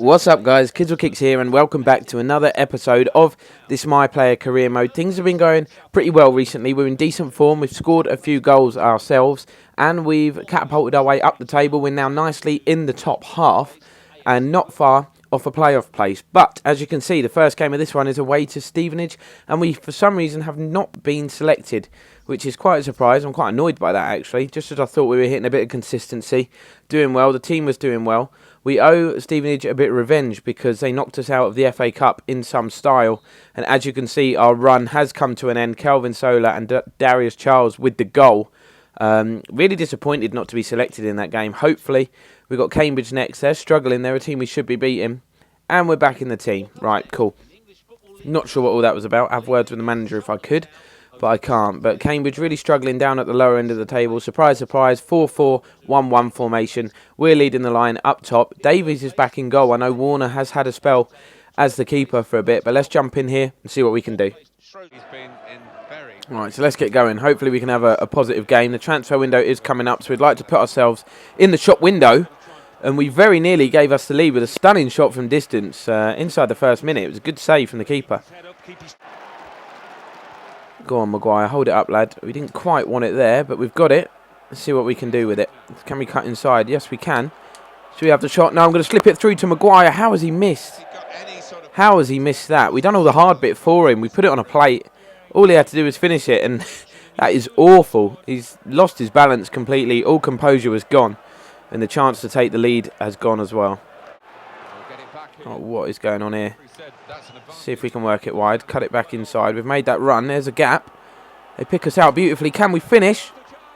What's up guys, Kids with Kicks here and welcome back to another episode of this My Player career mode. Things have been going pretty well recently. We're in decent form, we've scored a few goals ourselves and we've catapulted our way up the table. We're now nicely in the top half and not far off a playoff place. But as you can see, the first game of this one is away to Stevenage and we for some reason have not been selected, which is quite a surprise. I'm quite annoyed by that actually, just as I thought we were hitting a bit of consistency, doing well, the team was doing well. We owe Stevenage a bit of revenge because they knocked us out of the FA Cup in some style. And as you can see, our run has come to an end. Kelvin Sola and Darius Charles with the goal. Really disappointed not to be selected in that game. Hopefully, we've got Cambridge next. They're struggling. They're a team we should be beating. And we're back in the team. Right, cool. Not sure what all that was about. Have words with the manager if I could, but I can't. But Cambridge really struggling down at the lower end of the table. Surprise, surprise, 4-4-1-1 formation. We're leading the line up top. Davies is back in goal. I know Warner has had a spell as the keeper for a bit, but let's jump in here and see what we can do. Alright, so let's get going. Hopefully we can have a positive game. The transfer window is coming up, so we'd like to put ourselves in the shop window. And we very nearly gave us the lead with a stunning shot from distance inside the first minute. It was a good save from the keeper. Go on, Maguire. Hold it up, lad. We didn't quite want it there, but we've got it. Let's see what we can do with it. Can we cut inside? Yes, we can. Should we have the shot? No, I'm going to slip it through to Maguire. How has he missed? How has he missed that? We've done all the hard bit for him. We put it on a plate. All he had to do was finish it, and that is awful. He's lost his balance completely. All composure was gone, and the chance to take the lead has gone as well. Oh, what is going on here? See if we can work it wide. Cut it back inside. We've made that run. There's a gap. They pick us out beautifully. Can we finish?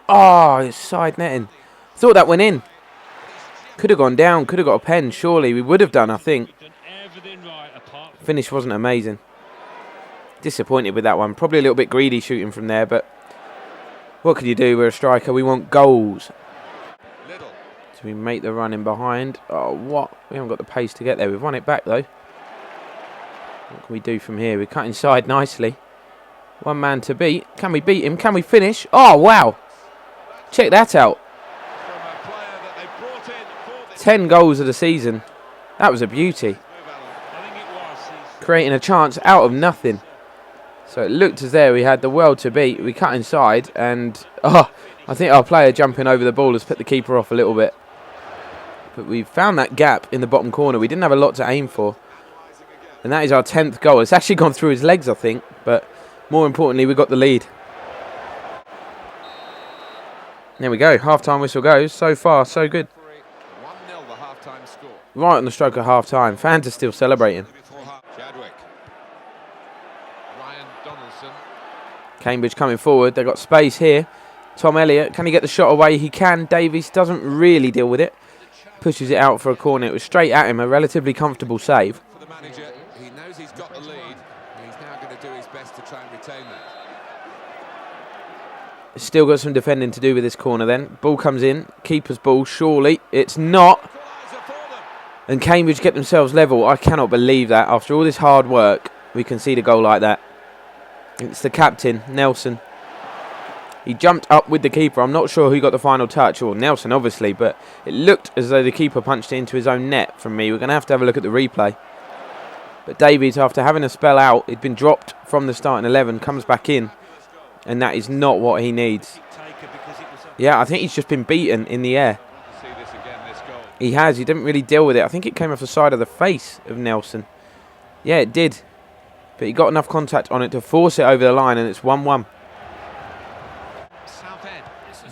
Oh, it's side netting. Thought that went in. Could have gone down. Could have got a pen. Surely we would have done, I think. Finish wasn't amazing. Disappointed with that one. Probably a little bit greedy shooting from there, but what can you do? We're a striker. We want goals. So we make the run in behind. Oh, what? We haven't got the pace to get there. We've won it back, though. What can we do from here? We cut inside nicely. One man to beat. Can we beat him? Can we finish? Oh, wow. Check that out. 10 goals of the season. That was a beauty. Creating a chance out of nothing. So it looked as though we had the world to beat. We cut inside and, I think our player jumping over the ball has put the keeper off a little bit. But we found that gap in the bottom corner. We didn't have a lot to aim for. And that is our 10th goal. It's actually gone through his legs, I think. But more importantly, we got the lead. There we go. Half-time whistle goes. So far, so good. 1-0 the half-time score. Right on the stroke of half-time. Fans are still celebrating. Cambridge coming forward. They've got space here. Tom Elliott. Can he get the shot away? He can. Davies doesn't really deal with it. Pushes it out for a corner. It was straight at him. A relatively comfortable save. For the manager, he knows he's got the lead. He's now going to do his best to try and retain that. Still got some defending to do with this corner then. Ball comes in. Keeper's ball. Surely. It's not. And Cambridge get themselves level. I cannot believe that. After all this hard work, we concede a goal like that. It's the captain, Nelson. He jumped up with the keeper. I'm not sure who got the final touch, or Nelson obviously, but it looked as though the keeper punched it into his own net from me. We're going to have a look at the replay. But Davies, after having a spell out, he'd been dropped from the starting 11, comes back in, and that is not what he needs. Yeah, I think he's just been beaten in the air. He has. He didn't really deal with it. I think it came off the side of the face of Nelson. Yeah, it did. But he got enough contact on it to force it over the line, and it's 1-1.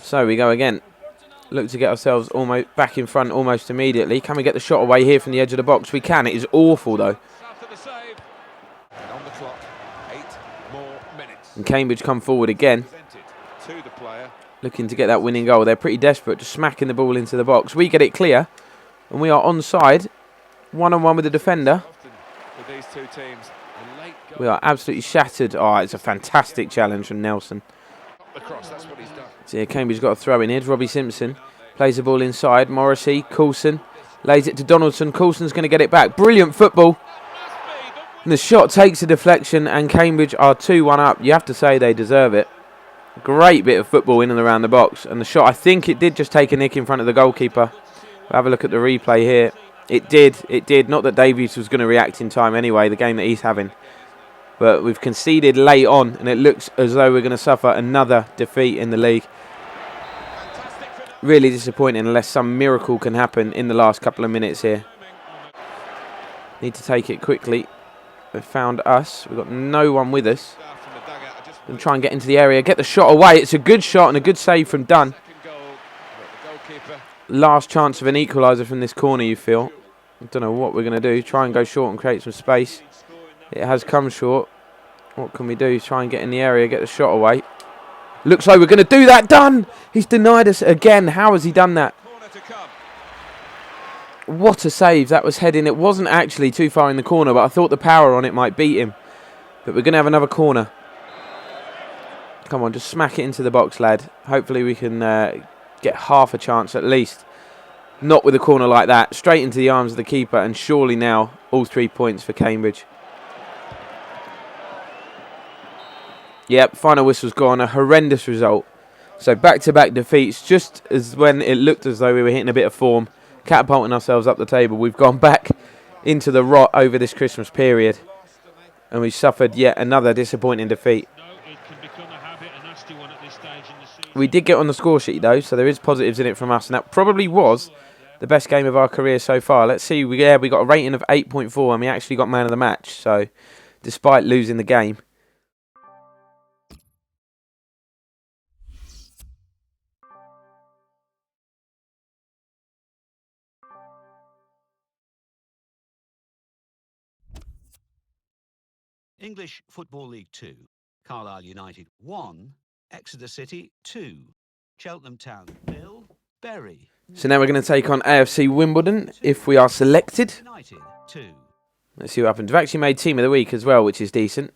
So we go again. Look to get ourselves almost back in front almost immediately. Can we get the shot away here from the edge of the box? We can. It is awful, though. And Cambridge come forward again. Looking to get that winning goal. They're pretty desperate, just smacking the ball into the box. We get it clear, and we are onside. 1-on-1 with the defender. We are absolutely shattered. Oh, it's a fantastic challenge from Nelson. So yeah, Cambridge got a throw in here. Robbie Simpson plays the ball inside. Morrissey, Coulson lays it to Donaldson. Coulson's going to get it back. Brilliant football. And the shot takes a deflection, and Cambridge are 2-1 up. You have to say they deserve it. Great bit of football in and around the box. And the shot, I think it did just take a nick in front of the goalkeeper. We'll have a look at the replay here. It did. It did. Not that Davies was going to react in time anyway, the game that he's having. But we've conceded late on, and it looks as though we're going to suffer another defeat in the league. Really disappointing unless some miracle can happen in the last couple of minutes here. Need to take it quickly. They've found us. We've got no one with us. Going to try and get into the area, get the shot away. It's a good shot and a good save from Dunn. Last chance of an equaliser from this corner, you feel. I don't know what we're going to do. Try and go short and create some space. It has come short. What can we do? Try and get in the area, get the shot away. Looks like we're going to do that. Dunn! He's denied us again. How has he done that? What a save. That was heading. It wasn't actually too far in the corner, but I thought the power on it might beat him. But we're going to have another corner. Come on, just smack it into the box, lad. Hopefully we can get half a chance at least. Not with a corner like that. Straight into the arms of the keeper, and surely now all 3 points for Cambridge. Yep, final whistle's gone. A horrendous result. So back-to-back defeats, just as when it looked as though we were hitting a bit of form, catapulting ourselves up the table. We've gone back into the rot over this Christmas period, and we suffered yet another disappointing defeat. We did get on the score sheet though, so there is positives in it from us, and that probably was the best game of our career so far. Let's see, we got a rating of 8.4, and we actually got man of the match, so despite losing the game. English Football League 2. Carlisle United 1, Exeter City 2, Cheltenham Town 0, Bury. So now we're going to take on AFC Wimbledon if we are selected. United 2. Let's see what happens. We've actually made Team of the Week as well, which is decent.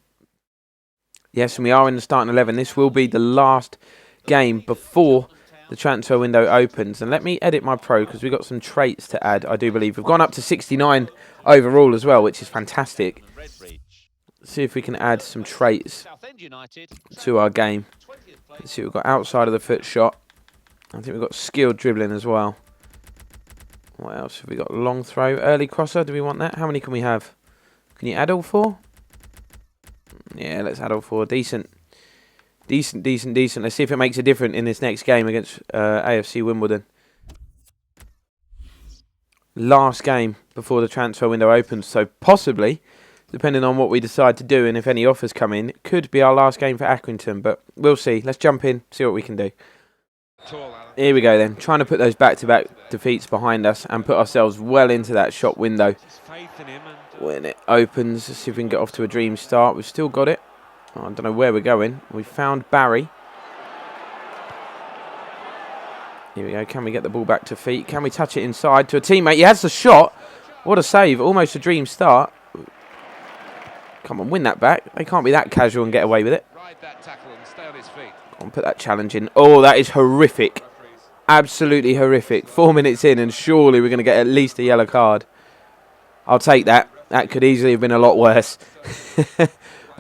Yes, and we are in the starting 11. This will be the last game before the transfer window opens. And let me edit my pro because we've got some traits to add, I do believe. We've gone up to 69 overall as well, which is fantastic. Let's see if we can add some traits to our game. Let's see, we've got outside of the foot shot. I think we've got skilled dribbling as well. What else have we got? Long throw, early crosser. Do we want that? How many can we have? Can you add all 4? Yeah, let's add all 4. Decent. Decent. Let's see if it makes a difference in this next game against AFC Wimbledon. Last game before the transfer window opens, so possibly, depending on what we decide to do and if any offers come in, it could be our last game for Accrington, but we'll see. Let's jump in, see what we can do. Here we go then, trying to put those back-to-back defeats behind us and put ourselves well into that shop window. When it opens, let's see if we can get off to a dream start. We've still got it. Oh, I don't know where we're going. We found Barry. Here we go, can we get the ball back to feet? Can we touch it inside to a teammate? He has the shot. What a save, almost a dream start. Come on, win that back. They can't be that casual and get away with it. Come on, put that challenge in. Oh, that is horrific. Absolutely horrific. 4 minutes in and surely we're going to get at least a yellow card. I'll take that. That could easily have been a lot worse.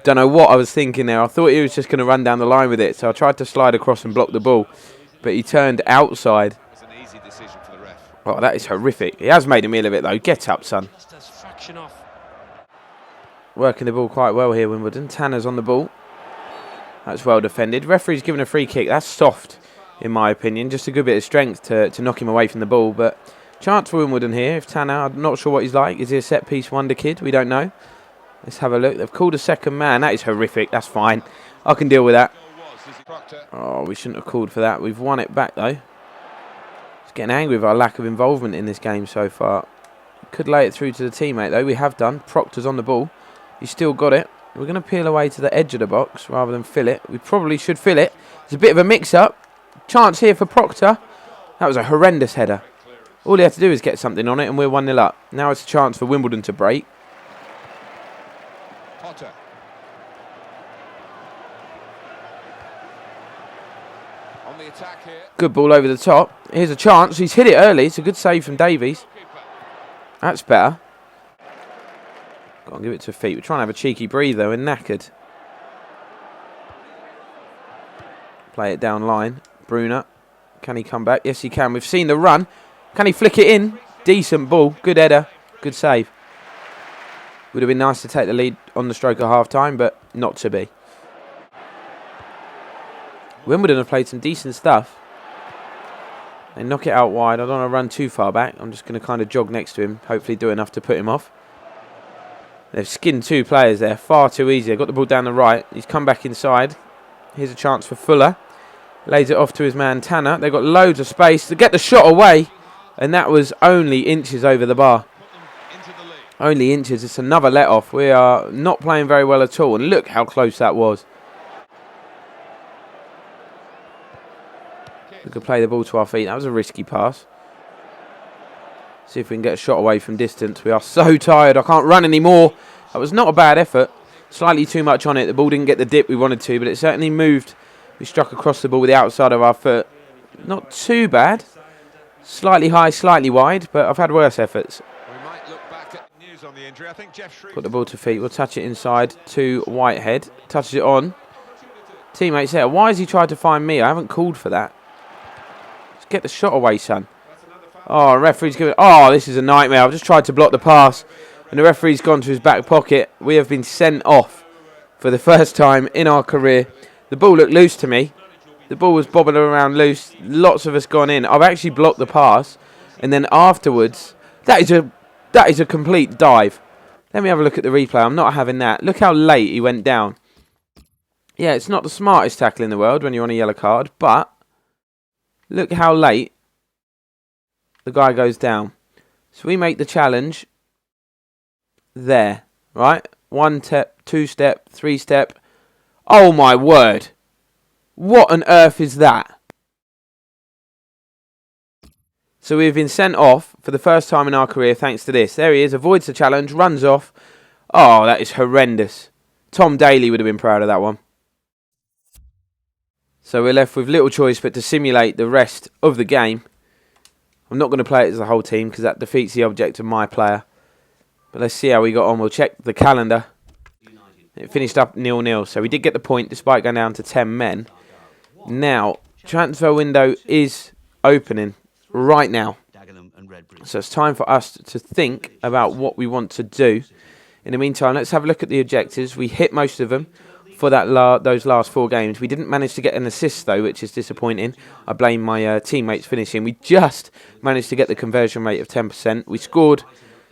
Don't know what I was thinking there. I thought he was just going to run down the line with it, so I tried to slide across and block the ball. But he turned outside. Oh, that is horrific. He has made a meal of it, though. Get up, son. Working the ball quite well here, Wimbledon. Tanner's on the ball. That's well defended. Referee's given a free kick. That's soft, in my opinion. Just a good bit of strength to knock him away from the ball. But chance for Wimbledon here. If Tanner, I'm not sure what he's like. Is he a set-piece wonder kid? We don't know. Let's have a look. They've called a second man. That is horrific. That's fine. I can deal with that. Oh, we shouldn't have called for that. We've won it back, though. Just getting angry with our lack of involvement in this game so far. Could lay it through to the teammate, though. We have done. Proctor's on the ball. He's still got it. We're going to peel away to the edge of the box rather than fill it. We probably should fill it. It's a bit of a mix-up. Chance here for Proctor. That was a horrendous header. All he had to do is get something on it and we're 1-0 up. Now it's a chance for Wimbledon to break. Potter. On the attack here. Good ball over the top. Here's a chance. He's hit it early. It's a good save from Davies. That's better. Got to give it to feet. We're trying to have a cheeky breather. We're knackered. Play it down line. Brunner. Can he come back? Yes, he can. We've seen the run. Can he flick it in? Decent ball. Good header. Good save. Would have been nice to take the lead on the stroke of half-time, but not to be. Wimbledon have played some decent stuff. They knock it out wide. I don't want to run too far back. I'm just going to kind of jog next to him. Hopefully do enough to put him off. They've skinned 2 players there. Far too easy. They've got the ball down the right. He's come back inside. Here's a chance for Fuller. Lays it off to his man Tanner. They've got loads of space to get the shot away. And that was only inches over the bar. Only inches. It's another let-off. We are not playing very well at all. And look how close that was. We could play the ball to our feet. That was a risky pass. See if we can get a shot away from distance. We are so tired. I can't run anymore. That was not a bad effort. Slightly too much on it. The ball didn't get the dip we wanted to, but it certainly moved. We struck across the ball with the outside of our foot. Not too bad. Slightly high, slightly wide, but I've had worse efforts. We might look back at news on the injury. I think Got the ball to feet. We'll touch it inside to Whitehead. Touches it on. Teammates there. Why has he tried to find me? I haven't called for that. Let's get the shot away, son. Oh, referee's giving. Oh, this is a nightmare. I've just tried to block the pass, and the referee's gone to his back pocket. We have been sent off for the first time in our career. The ball looked loose to me. The ball was bobbing around loose. Lots of us gone in. I've actually blocked the pass, and then afterwards, that is a complete dive. Let me have a look at the replay. I'm not having that. Look how late he went down. Yeah, it's not the smartest tackle in the world when you're on a yellow card, but look how late the guy goes down. So we make the challenge there, right? 1 step, 2 step, 3 step. Oh my word. What on earth is that? So we've been sent off for the first time in our career thanks to this. There he is, avoids the challenge, runs off. Oh, that is horrendous. Tom Daly would have been proud of that one. So we're left with little choice but to simulate the rest of the game. I'm not going to play it as a whole team because that defeats the object of my player. But let's see how we got on. We'll check the calendar. It finished up 0-0. So we did get the point despite going down to 10 men. Now, transfer window is opening right now. So it's time for us to think about what we want to do. In the meantime, let's have a look at the objectives. We hit most of them for those last 4 games. We didn't manage to get an assist, though, which is disappointing. I blame my teammates finishing. We just managed to get the conversion rate of 10%. We scored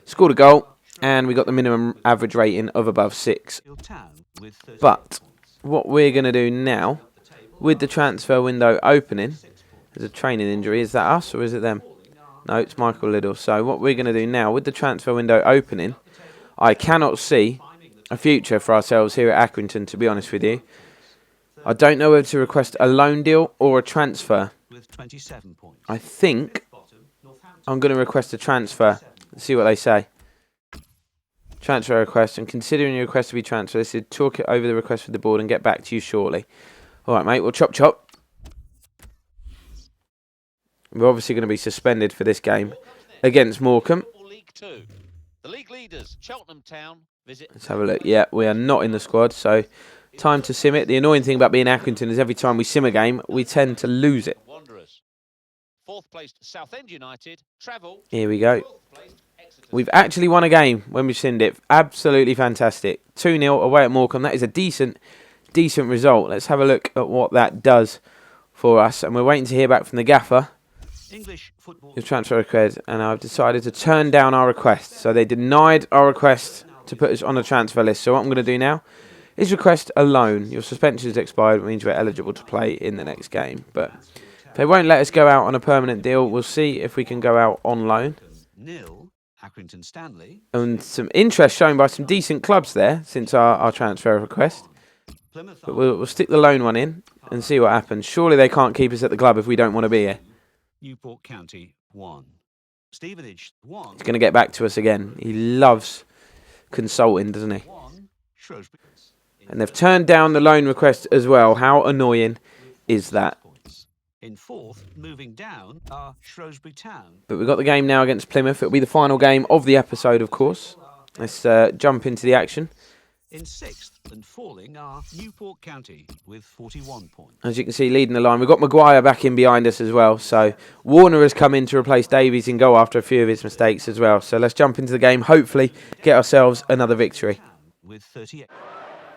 a goal, and we got the minimum average rating of above 6. But what we're going to do now, with the transfer window opening, there's a training injury. Is that us or is it them? No, it's Michael Liddell. So what we're going to do now, with the transfer window opening, I cannot see a future for ourselves here at Accrington, to be honest with you. I don't know whether to request a loan deal or a transfer. I think I'm going to request a transfer. Let's see what they say. Transfer request. And considering your request to be transferred, let's talk it over the request with the board and get back to you shortly. All right, mate. Well, chop chop. We're obviously going to be suspended for this game against Morecambe. The league leaders, Cheltenham Town, visit. Let's have a look. Yeah, we are not in the squad, so time to sim it. The annoying thing about being Accrington is every time we sim a game, we tend to lose it. Wanderers. 4th placed Southend United, travel. Here we go. We've actually won a game when we simmed it. Absolutely fantastic. 2-0 away at Morecambe. That is a decent result. Let's have a look at what that does for us. And we're waiting to hear back from the gaffer. English football. Your transfer request, and I've decided to turn down our request. So they denied our request to put us on a transfer list. So what I'm going to do now is request a loan. Your suspension is expired, which means we're eligible to play in the next game. But if they won't let us go out on a permanent deal, we'll see if we can go out on loan. Nil, Accrington Stanley. And some interest shown by some decent clubs there since our transfer request. But we'll stick the loan one in and see what happens. Surely they can't keep us at the club if we don't want to be here. Newport County 1. Stevenage 1. He's going to get back to us again. He loves consulting, doesn't he? 1. Shrewsbury. And they've turned down the loan request as well. How annoying is that? In 4th, moving down, are Shrewsbury Town. But we've got the game now against Plymouth. It'll be the final game of the episode, of course. Let's jump into the action. In 6th, And falling are Newport County with 41 points. As you can see, leading the line. We've got Maguire back in behind us as well. So Warner has come in to replace Davies in goal after a few of his mistakes as well. So let's jump into the game. Hopefully get ourselves another victory. With 38.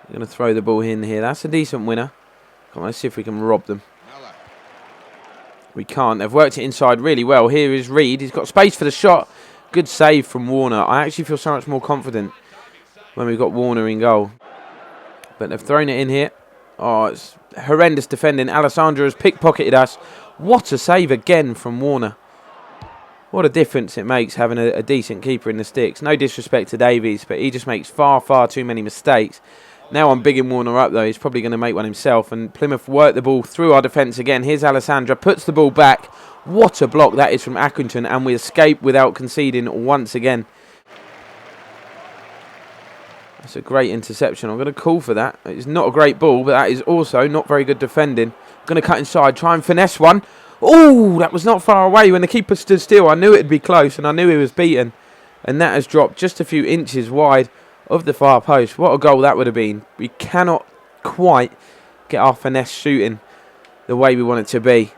We're going to throw the ball in here. That's a decent winner. Come on, let's see if we can rob them. We can't. They've worked it inside really well. Here is Reed. He's got space for the shot. Good save from Warner. I actually feel so much more confident when we've got Warner in goal. But they've thrown it in here. Oh, it's horrendous defending. Alessandro has pickpocketed us. What a save again from Warner. What a difference it makes having a decent keeper in the sticks. No disrespect to Davies, but he just makes far, far too many mistakes. Now I'm bigging Warner up, though. He's probably going to make one himself. And Plymouth work the ball through our defence again. Here's Alessandra. Puts the ball back. What a block that is from Accrington. And we escape without conceding once again. That's a great interception. I'm going to call for that. It's not a great ball, but that is also not very good defending. I'm going to cut inside. Try and finesse one. Oh, that was not far away. When the keeper stood still, I knew it would be close. And I knew he was beaten. And that has dropped just a few inches wide of the far post. What a goal that would have been. We cannot quite get our finesse shooting the way we want it to be.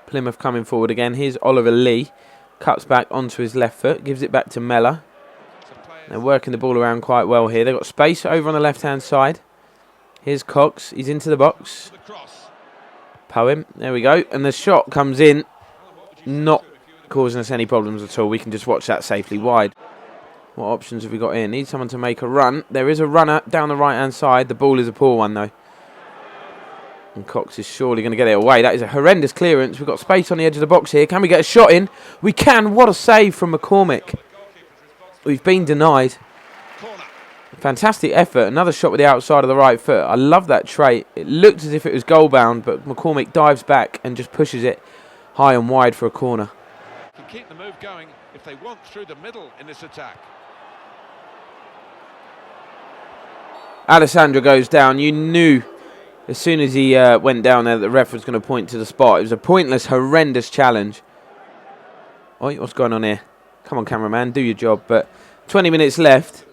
Plymouth coming forward again. Here's Oliver Lee. Cuts back onto his left foot. Gives it back to Mella. They're working the ball around quite well here. They've got space over on the left-hand side. Here's Cox. He's into the box. Poem. There we go. And the shot comes in. Not causing us any problems at all. We can just watch that safely wide. What options have we got here? Need someone to make a run. There is a runner down the right-hand side. The ball is a poor one, though. And Cox is surely going to get it away. That is a horrendous clearance. We've got space on the edge of the box here. Can we get a shot in? We can. What a save from McCormick. We've been denied. Fantastic effort. Another shot with the outside of the right foot. I love that trait. It looked as if it was goal-bound, but McCormick dives back and just pushes it high and wide for a corner. Can keep the move going if they want through the middle in this attack. Alessandro goes down. You knew as soon as he went down there that the ref was going to point to the spot. It was a pointless, horrendous challenge. Oh, what's going on here? Come on, cameraman, do your job. But 20 minutes left,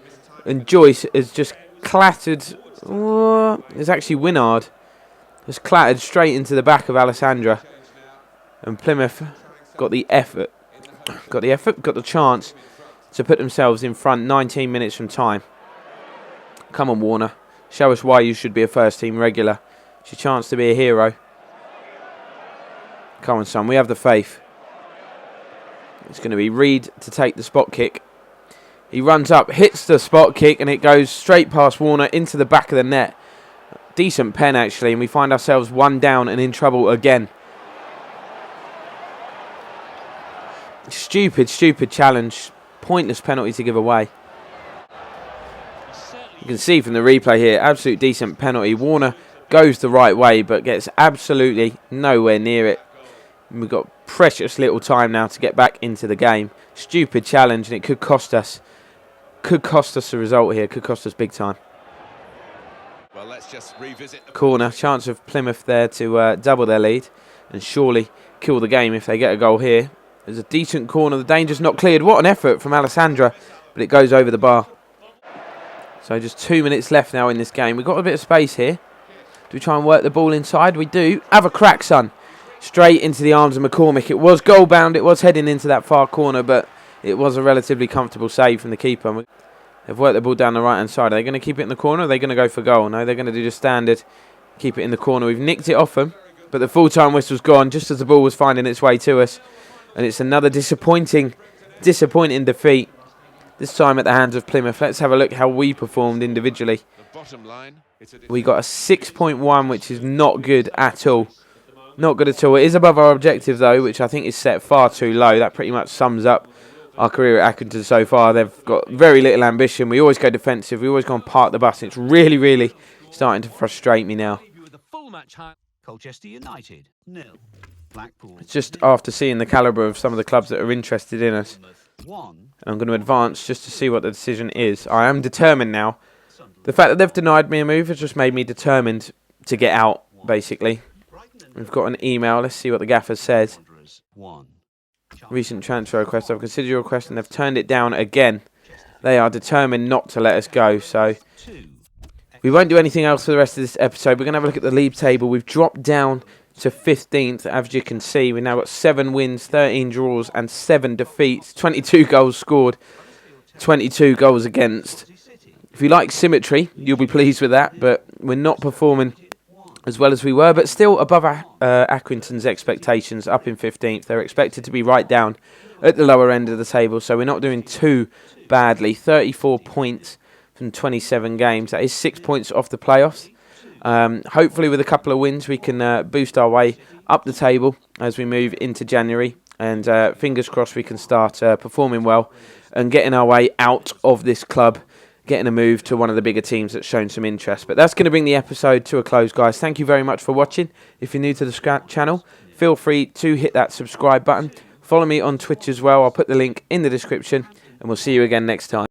and Joyce has just clattered. It's actually Winard. Has clattered straight into the back of Alessandra. And Plymouth got the effort. Got the chance to put themselves in front 19 minutes from time. Come on, Warner. Show us why you should be a first-team regular. It's your chance to be a hero. Come on, son. We have the faith. It's going to be Reed to take the spot kick. He runs up, hits the spot kick, and it goes straight past Warner into the back of the net. Decent pen, actually, and we find ourselves one down and in trouble again. Stupid, stupid challenge. Pointless penalty to give away. You can see from the replay here, absolute decent penalty. Warner goes the right way, but gets absolutely nowhere near it. And we've got precious little time now to get back into the game. Stupid challenge, and it could cost us. Could cost us a result here. Could cost us big time. Well, let's just revisit the Corner. Chance of Plymouth there to double their lead and surely kill the game if they get a goal here. There's a decent corner. The danger's not cleared. What an effort from Alessandra, but it goes over the bar. So just 2 minutes left now in this game. We've got a bit of space here. Do we try and work the ball inside? We do. Have a crack, son. Straight into the arms of McCormick. It was goal bound. It was heading into that far corner, but it was a relatively comfortable save from the keeper. They've worked the ball down the right-hand side. Are they going to keep it in the corner or are they going to go for goal? No, they're going to do the standard. Keep it in the corner. We've nicked it off them, but the full-time whistle's gone just as the ball was finding its way to us. And it's another disappointing defeat. This time at the hands of Plymouth. Let's have a look how we performed individually. bottom line. We got a 6.1, which is not good at all. Not good at all. It is above our objective, though, which I think is set far too low. That pretty much sums up our career at Accrington so far. They've got very little ambition. We always go defensive. We always go and park the bus. It's really, really starting to frustrate me now. Colchester United 0. Blackpool. Just after seeing the calibre of some of the clubs that are interested in us. 1. And I'm going to advance just to see what the decision is. I am determined now. The fact that they've denied me a move has just made me determined to get out, basically. We've got an email. Let's see what the gaffer says. Recent transfer request. I've considered your request and they've turned it down again. They are determined not to let us go. So We won't do anything else for the rest of this episode. We're going to have a look at the league table. We've dropped down to 15th, as you can see. We've now got 7 wins, 13 draws and 7 defeats. 22 goals scored, 22 goals against. If you like symmetry, you'll be pleased with that, but we're not performing as well as we were, but still above Accrington's expectations, up in 15th. They're expected to be right down at the lower end of the table, so we're not doing too badly. 34 points from 27 games. That is 6 points off the playoffs. Hopefully with a couple of wins we can boost our way up the table as we move into January, and fingers crossed we can start performing well and getting our way out of this club, getting a move to one of the bigger teams that's shown some interest. But that's going to bring the episode to a close, guys. Thank you very much for watching. If you're new to the channel, feel free to hit that subscribe button. Follow me on Twitch as well. I'll put the link in the description, and we'll see you again next time.